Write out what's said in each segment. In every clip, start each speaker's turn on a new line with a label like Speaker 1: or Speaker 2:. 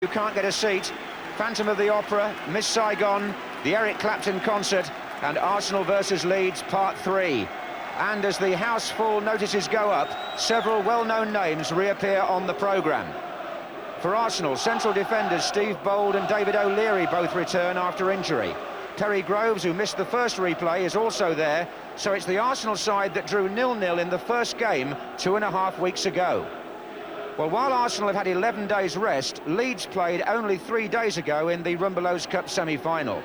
Speaker 1: You can't get a seat. Phantom of the Opera, Miss Saigon, the Eric Clapton concert, and Arsenal versus Leeds Part 3. And as the house full notices go up, several well-known names reappear on the programme. For Arsenal, central defenders Steve Bold and David O'Leary both return after injury. Terry Groves, who missed the first replay, is also there, so it's the Arsenal side that drew 0-0 in the first game 2.5 weeks ago. Well, while Arsenal have had 11 days rest, Leeds played only 3 days ago in the Rumbelows Cup semi-final.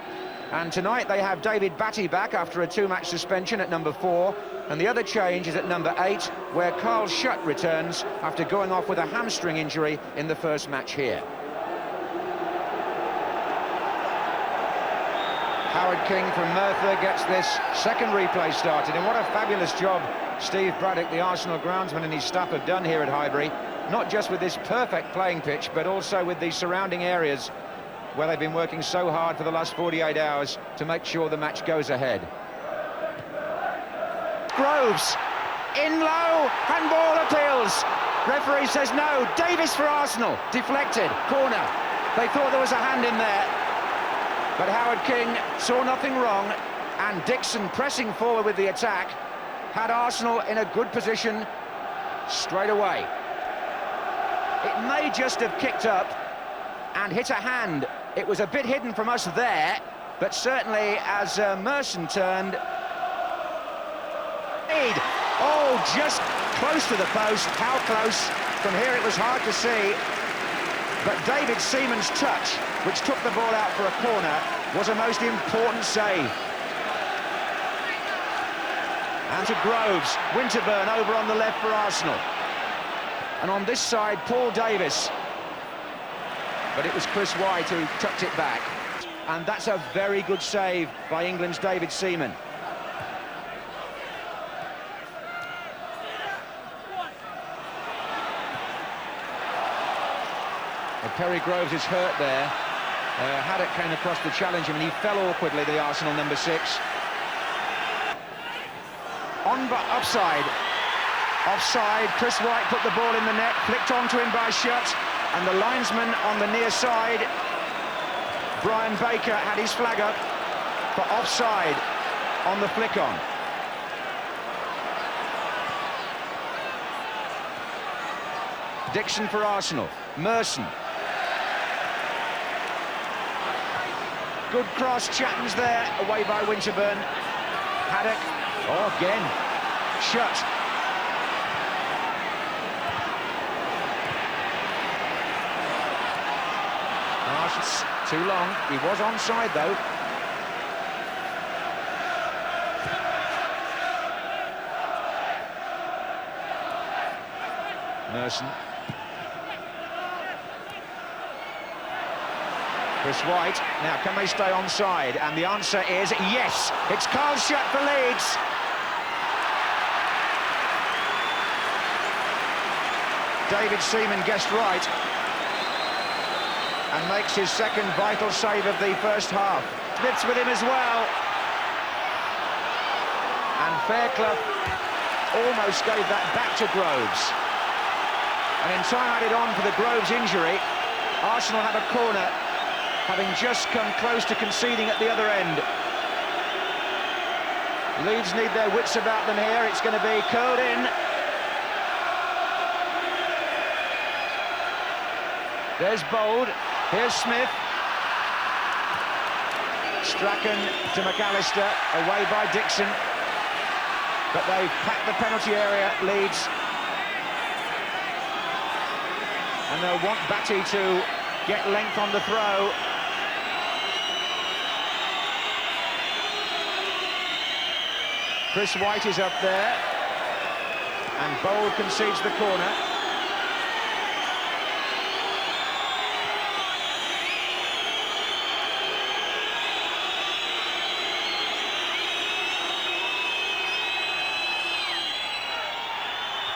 Speaker 1: And tonight they have David Batty back after a 2-match suspension at number 4, and the other change is at number 8, where Carl Schutt returns after going off with a hamstring injury in the first match here. Howard King from Merthyr gets this second replay started, and what a fabulous job Steve Braddock, the Arsenal groundsman, and his staff have done here at Highbury, not just with this perfect playing pitch, but also with the surrounding areas where they've been working so hard for the last 48 hours to make sure the match goes ahead. Groves, in low, handball appeals. Referee says no, Davis for Arsenal, deflected, corner. They thought there was a hand in there, but Howard King saw nothing wrong, and Dixon, pressing forward with the attack, had Arsenal in a good position straight away. It may just have kicked up and hit a hand. It was a bit hidden from us there, but certainly as Merson turned... Oh, just close to the post. How close? From here it was hard to see. But David Seaman's touch, which took the ball out for a corner, was a most important save. And to Groves, Winterburn over on the left for Arsenal. And on this side, Paul Davis. But it was Chris White who tucked it back. And that's a very good save by England's David Seaman. Well, Terry Groves is hurt there. Haddock came across to challenge him and he fell awkwardly, the Arsenal number 6. On but offside. Offside, Chris White put the ball in the net, flicked onto him by Schutt, and the linesman on the near side, Brian Baker, had his flag up for offside on the flick on. Dixon for Arsenal, Merson. Good cross, Chatton's there, away by Winterburn. Haddock, oh again, Schutt. Too long. He was onside though. Merson. Chris White. Now, can they stay onside? And the answer is yes. It's Carl Schutt for Leeds. David Seaman guessed right, and makes his second vital save of the first half. Smith's with him as well. And Fairclough almost gave that back to Groves. And in time added on for the Groves injury, Arsenal have a corner, having just come close to conceding at the other end. Leeds need their wits about them here. It's going to be curled in. There's Bold. Here's Smith. Strachan to McAllister, away by Dixon. But they've packed the penalty area, Leeds. And they'll want Batty to get length on the throw. Chris White is up there. And Bold concedes the corner.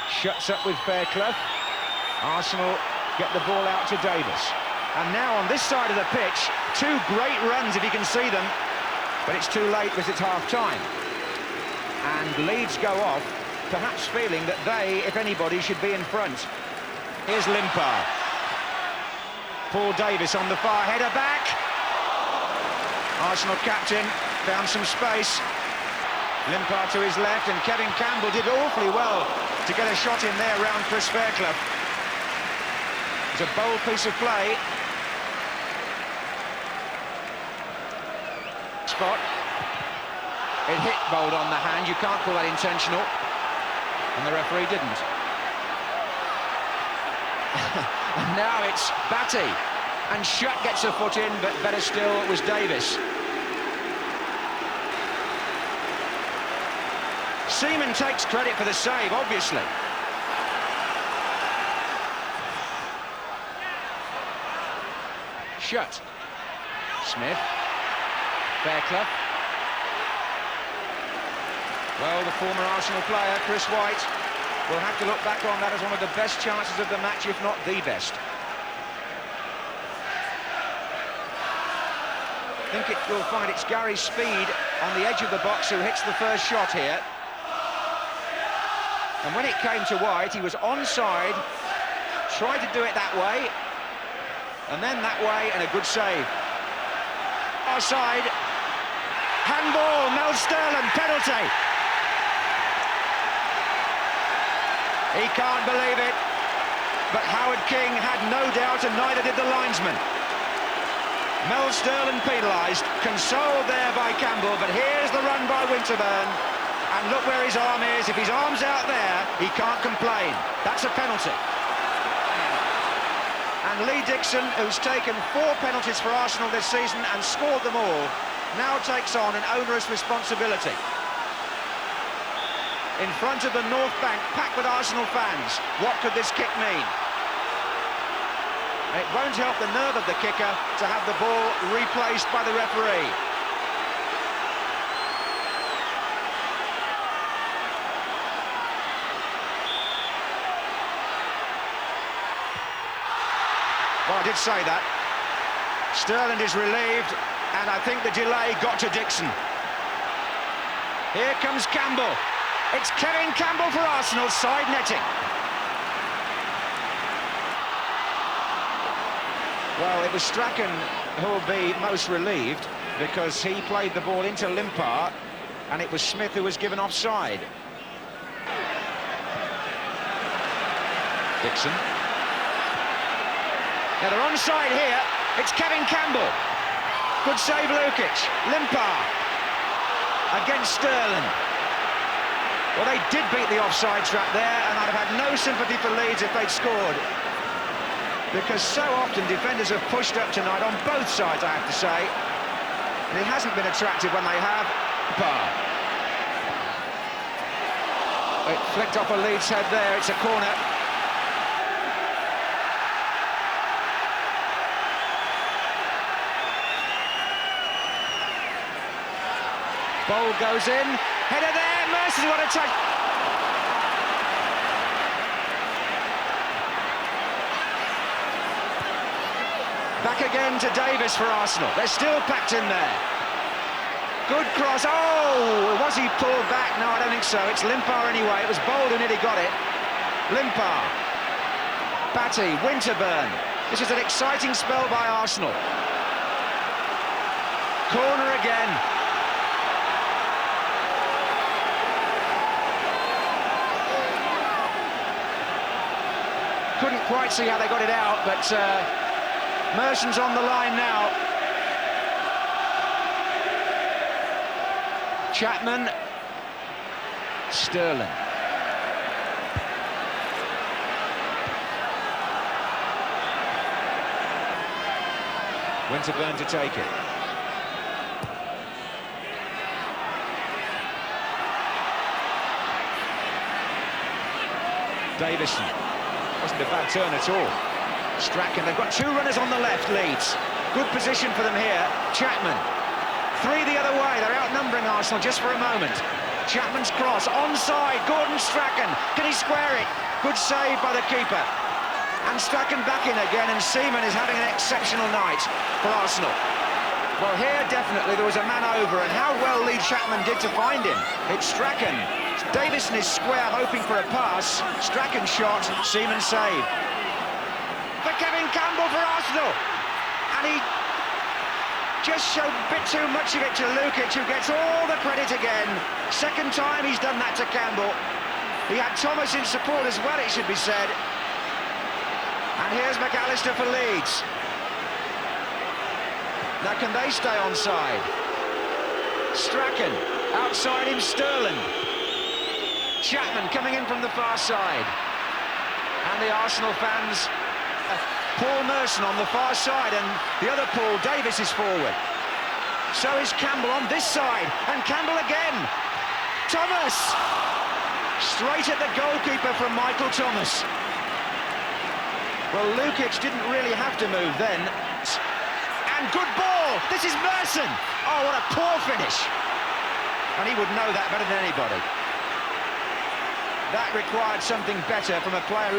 Speaker 1: Shuts up with Fairclough. Arsenal get the ball out to Davis. And now on this side of the pitch, 2 great runs if you can see them, but it's too late because it's half-time. And Leeds go off, perhaps feeling that they, if anybody, should be in front. Here's Limpar. Paul Davis on the far header back. Arsenal captain found some space. Limpar to his left, and Kevin Campbell did awfully well to get a shot in there round Chris Fairclough. It's a bold piece of play. Spot. It hit Bold on the hand. You can't call that intentional. And the referee didn't. And now it's Batty. And Shutt gets a foot in, but better still was Davis. Seaman takes credit for the save, obviously. Shutt. Smith. Fairclough. Well, the former Arsenal player, Chris White, will have to look back on that as one of the best chances of the match, if not the best. I think it will find it's Gary Speed on the edge of the box who hits the first shot here. And when it came to White, he was onside, tried to do it that way, and then that way, and a good save. Offside, handball, Mel Sterling, penalty. He can't believe it, but Howard King had no doubt, and neither did the linesman. Mel Sterling penalised, consoled there by Campbell, but here's the run by Winterburn. And look where his arm is. If his arm's out there, he can't complain. That's a penalty. And Lee Dixon, who's taken 4 penalties for Arsenal this season and scored them all, now takes on an onerous responsibility. In front of the North Bank, packed with Arsenal fans, what could this kick mean? It won't help the nerve of the kicker to have the ball replaced by the referee. Well, I did say that. Sterling is relieved, and I think the delay got to Dixon. Here comes Campbell. It's Kevin Campbell for Arsenal, side netting. Well, it was Strachan who will be most relieved, because he played the ball into Limpar, and it was Smith who was given offside. Dixon. Now they're onside here. It's Kevin Campbell. Good save, Lukic. Limpar against Sterling. Well, they did beat the offside trap there, and I'd have had no sympathy for Leeds if they'd scored. Because so often defenders have pushed up tonight on both sides, I have to say. And it hasn't been attractive when they have. It flicked off a Leeds head there. It's a corner. Bowl goes in, header there, Mercy, what a touch! Back again to Davis for Arsenal, they're still packed in there. Good cross, oh, was he pulled back? No, I don't think so, it's Limpar anyway, it was Bold who nearly got it. Limpar, Batty, Winterburn, this is an exciting spell by Arsenal. Corner again. Couldn't quite see how they got it out, but Merson's on the line now. Chapman, Sterling. Winterburn to take it. Davison. Wasn't a bad turn at all. Strachan, they've got 2 runners on the left, Leeds. Good position for them here. Chapman. 3 the other way, they're outnumbering Arsenal just for a moment. Chapman's cross, onside, Gordon Strachan. Can he square it? Good save by the keeper. And Strachan back in again, and Seaman is having an exceptional night for Arsenal. Well, here definitely there was a man over, and how well Lee Chapman did to find him. It's Strachan. Davison is square, hoping for a pass. Strachan shot, Seaman save. for Kevin Campbell for Arsenal. And he just showed a bit too much of it to Lukic, who gets all the credit again. Second time he's done that to Campbell. He had Thomas in support as well, it should be said. And here's McAllister for Leeds. Now can they stay onside? Strachan, outside him Sterling. Chapman coming in from the far side. And the Arsenal fans, Paul Merson on the far side, and the other Paul Davis is forward. So is Campbell on this side, and Campbell again. Thomas! Straight at the goalkeeper from Michael Thomas. Well, Lukic didn't really have to move then. And good ball! This is Merson! Oh, what a poor finish! And he would know that better than anybody. That required something better from a player who